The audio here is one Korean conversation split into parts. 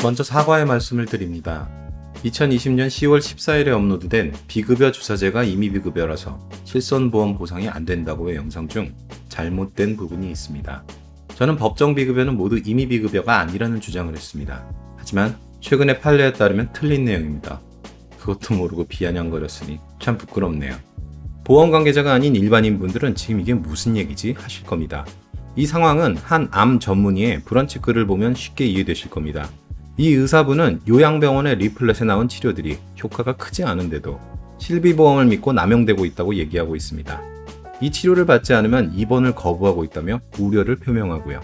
먼저 사과의 말씀을 드립니다. 2020년 10월 14일에 업로드된 비급여 주사제가 임의비급여라서 실손보험 보상이 안 된다고의 영상 중 잘못된 부분이 있습니다. 저는 법정 비급여는 모두 임의비급여가 아니라는 주장을 했습니다. 하지만 최근의 판례에 따르면 틀린 내용입니다. 그것도 모르고 비아냥거렸으니 참 부끄럽네요. 보험 관계자가 아닌 일반인 분들은 지금 이게 무슨 얘기지 하실 겁니다. 이 상황은 한 암 전문의의 브런치 글을 보면 쉽게 이해되실 겁니다. 이 의사분은 요양병원의 리플렛에 나온 치료들이 효과가 크지 않은데도 실비보험을 믿고 남용되고 있다고 얘기하고 있습니다. 이 치료를 받지 않으면 입원을 거부하고 있다며 우려를 표명하고요.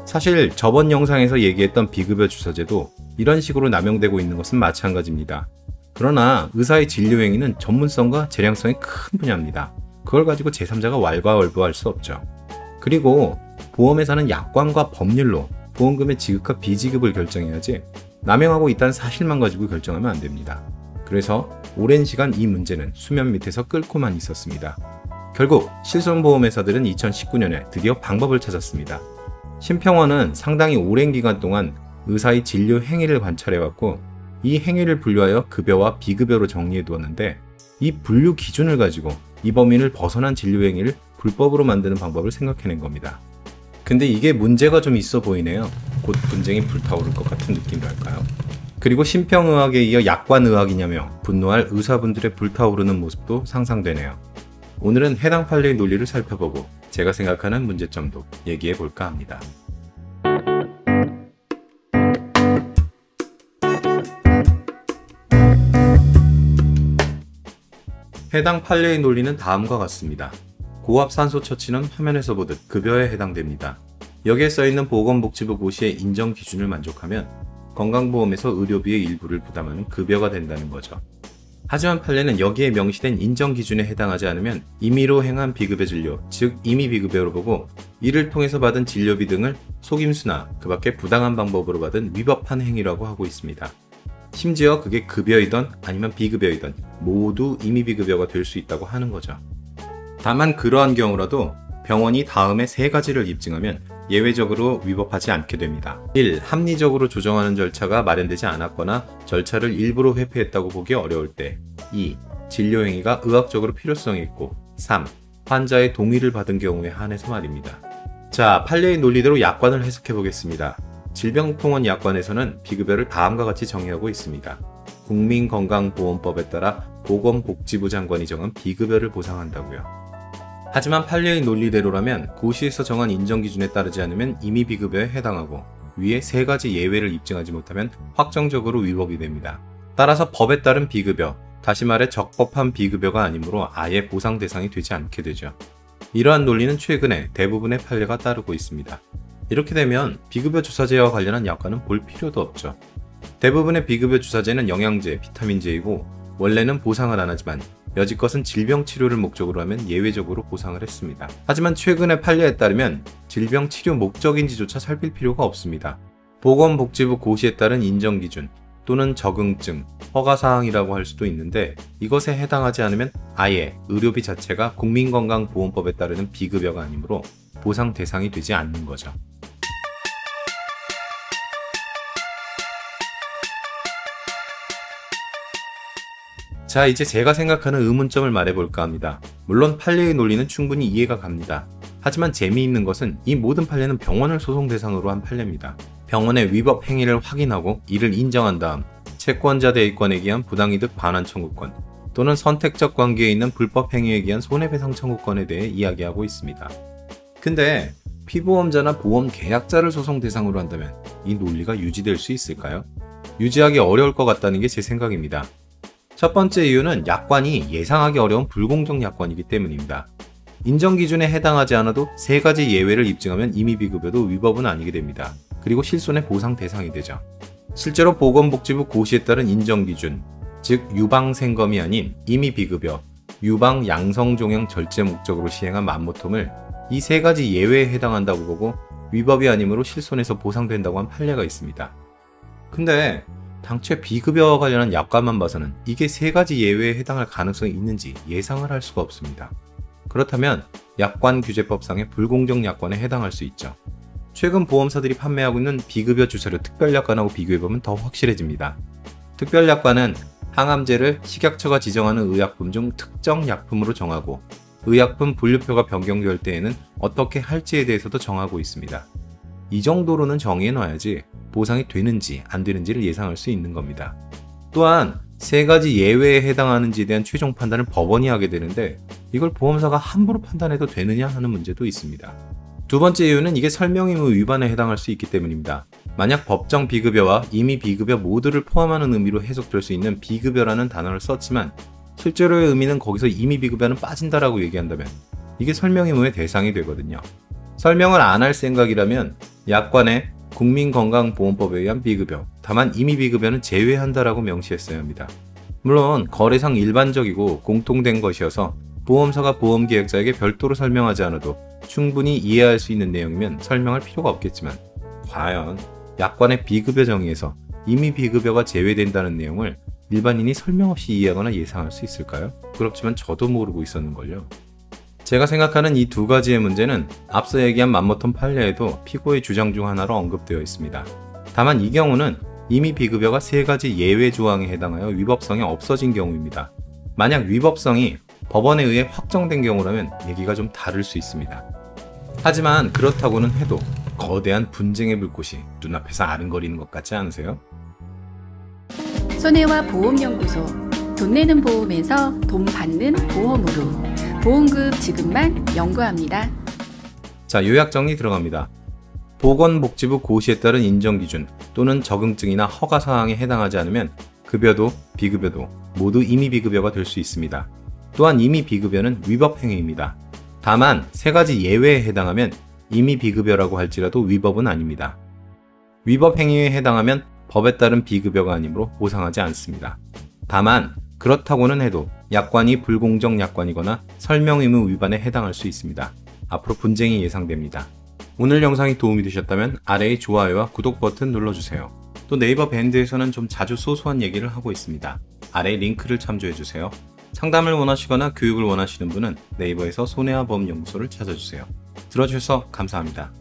사실 저번 영상에서 얘기했던 비급여 주사제도 이런 식으로 남용되고 있는 것은 마찬가지입니다. 그러나 의사의 진료 행위는 전문성과 재량성이 큰 분야입니다. 그걸 가지고 제3자가 왈가왈부할 수 없죠. 그리고 보험회사는 약관과 법률로 보험금의 지급과 비지급을 결정해야지 남용하고 있다는 사실만 가지고 결정하면 안 됩니다. 그래서 오랜 시간 이 문제는 수면 밑에서 끓고만 있었습니다. 결국 실손보험회사들은 2019년에 드디어 방법을 찾았습니다. 심평원은 상당히 오랜 기간 동안 의사의 진료 행위를 관찰해왔고 이 행위를 분류하여 급여와 비급여로 정리해 두었는데 이 분류 기준을 가지고 이 범위를 벗어난 진료 행위를 불법으로 만드는 방법을 생각해낸 겁니다. 근데 이게 문제가 좀 있어 보이네요. 곧 분쟁이 불타오를 것 같은 느낌이랄까요? 그리고 심평의학에 이어 약관의학이냐며 분노할 의사분들의 불타오르는 모습도 상상되네요. 오늘은 해당 판례의 논리를 살펴보고 제가 생각하는 문제점도 얘기해 볼까 합니다. 해당 판례의 논리는 다음과 같습니다. 고압 산소 처치는 화면에서 보듯 급여에 해당됩니다. 여기에 써있는 보건복지부 고시의 인정 기준을 만족하면 건강보험에서 의료비의 일부를 부담하는 급여가 된다는 거죠. 하지만 판례는 여기에 명시된 인정 기준에 해당하지 않으면 임의로 행한 비급여 진료, 즉 임의비급여로 보고 이를 통해서 받은 진료비 등을 속임수나 그 밖에 부당한 방법으로 받은 위법한 행위라고 하고 있습니다. 심지어 그게 급여이든 아니면 비급여이든 모두 임의비급여가 될 수 있다고 하는 거죠. 다만 그러한 경우라도 병원이 다음에 세 가지를 입증하면 예외적으로 위법하지 않게 됩니다. 1. 합리적으로 조정하는 절차가 마련되지 않았거나 절차를 일부러 회피했다고 보기 어려울 때. 2. 진료 행위가 의학적으로 필요성이 있고. 3. 환자의 동의를 받은 경우에 한해서 말입니다. 자, 판례의 논리대로 약관을 해석해 보겠습니다. 질병통원 약관에서는 비급여를 다음과 같이 정의하고 있습니다. 국민건강보험법에 따라 보건복지부 장관이 정한 비급여를 보상한다고요. 하지만 판례의 논리대로라면 고시에서 정한 인정기준에 따르지 않으면 임의비급여에 해당하고 위에 세 가지 예외를 입증하지 못하면 확정적으로 위법이 됩니다. 따라서 법에 따른 비급여, 다시 말해 적법한 비급여가 아니므로 아예 보상 대상이 되지 않게 되죠. 이러한 논리는 최근에 대부분의 판례가 따르고 있습니다. 이렇게 되면 비급여 주사제와 관련한 약관은 볼 필요도 없죠. 대부분의 비급여 주사제는 영양제, 비타민제이고 원래는 보상을 안 하지만 여지껏은 질병 치료를 목적으로 하면 예외적으로 보상을 했습니다. 하지만 최근의 판례에 따르면 질병 치료 목적인지조차 살필 필요가 없습니다. 보건복지부 고시에 따른 인정기준 또는 적응증, 허가사항이라고 할 수도 있는데 이것에 해당하지 않으면 아예 의료비 자체가 국민건강보험법에 따르는 비급여가 아니므로 보상 대상이 되지 않는 거죠. 자, 이제 제가 생각하는 의문점을 말해볼까 합니다. 물론 판례의 논리는 충분히 이해가 갑니다. 하지만 재미있는 것은 이 모든 판례는 병원을 소송 대상으로 한 판례입니다. 병원의 위법 행위를 확인하고 이를 인정한 다음 채권자 대리권에 기한 부당이득 반환 청구권 또는 선택적 관계에 있는 불법 행위에 기한 손해배상 청구권에 대해 이야기하고 있습니다. 근데 피보험자나 보험 계약자를 소송 대상으로 한다면 이 논리가 유지될 수 있을까요? 유지하기 어려울 것 같다는 게 제 생각입니다. 첫 번째 이유는 약관이 예상하기 어려운 불공정 약관이기 때문입니다. 인정기준에 해당하지 않아도 세 가지 예외를 입증하면 임의비급여도 위법은 아니게 됩니다. 그리고 실손의 보상 대상이 되죠. 실제로 보건복지부 고시에 따른 인정기준, 즉 유방생검이 아닌 임의비급여, 유방 양성종양 절제 목적으로 시행한 만모통을 이 세 가지 예외에 해당한다고 보고 위법이 아니므로 실손에서 보상된다고 한 판례가 있습니다. 근데 당최 비급여와 관련한 약관만 봐서는 이게 세 가지 예외에 해당할 가능성이 있는지 예상을 할 수가 없습니다. 그렇다면 약관규제법상의 불공정 약관에 해당할 수 있죠. 최근 보험사들이 판매하고 있는 비급여 주사료 특별약관하고 비교해보면 더 확실해집니다. 특별약관은 항암제를 식약처가 지정하는 의약품 중 특정 약품으로 정하고 의약품 분류표가 변경될 때에는 어떻게 할지에 대해서도 정하고 있습니다. 이 정도로는 정해놔야지 보상이 되는지 안 되는지를 예상할 수 있는 겁니다. 또한 세 가지 예외에 해당하는지에 대한 최종 판단을 법원이 하게 되는데 이걸 보험사가 함부로 판단해도 되느냐 하는 문제도 있습니다. 두 번째 이유는 이게 설명의무 위반에 해당할 수 있기 때문입니다. 만약 법정 비급여와 임의 비급여 모두를 포함하는 의미로 해석될 수 있는 비급여라는 단어를 썼지만 실제로의 의미는 거기서 임의 비급여는 빠진다라고 얘기한다면 이게 설명의무의 대상이 되거든요. 설명을 안 할 생각이라면 약관에 국민건강보험법에 의한 비급여, 다만 임의 비급여는 제외한다라고 명시했어야 합니다. 물론 거래상 일반적이고 공통된 것이어서 보험사가 보험계약자에게 별도로 설명하지 않아도 충분히 이해할 수 있는 내용이면 설명할 필요가 없겠지만 과연 약관의 비급여 정의에서 임의 비급여가 제외된다는 내용을 일반인이 설명 없이 이해하거나 예상할 수 있을까요? 그렇지만 저도 모르고 있었는걸요. 제가 생각하는 이 두 가지의 문제는 앞서 얘기한 맘모톤 판례에도 피고의 주장 중 하나로 언급되어 있습니다. 다만 이 경우는 임의 비급여가 세 가지 예외 조항에 해당하여 위법성이 없어진 경우입니다. 만약 위법성이 법원에 의해 확정된 경우라면 얘기가 좀 다를 수 있습니다. 하지만 그렇다고는 해도 거대한 분쟁의 불꽃이 눈앞에서 아른거리는 것 같지 않으세요? 손해와 보험연구소. 돈 내는 보험에서 돈 받는 보험으로 보험금 지급만 연구합니다. 자, 요약 정리 들어갑니다. 보건복지부 고시에 따른 인정기준 또는 적응증이나 허가사항에 해당하지 않으면 급여도 비급여도 모두 임의 비급여가 될 수 있습니다. 또한 임의 비급여는 위법행위입니다. 다만 세 가지 예외에 해당하면 임의 비급여라고 할지라도 위법은 아닙니다. 위법행위에 해당하면 법에 따른 비급여가 아니므로 보상하지 않습니다. 다만 그렇다고는 해도 약관이 불공정 약관이거나 설명의무 위반에 해당할 수 있습니다. 앞으로 분쟁이 예상됩니다. 오늘 영상이 도움이 되셨다면 아래의 좋아요와 구독 버튼 눌러주세요. 또 네이버 밴드에서는 좀 자주 소소한 얘기를 하고 있습니다. 아래 링크를 참조해주세요. 상담을 원하시거나 교육을 원하시는 분은 네이버에서 손해와 보험연구소를 찾아주세요. 들어주셔서 감사합니다.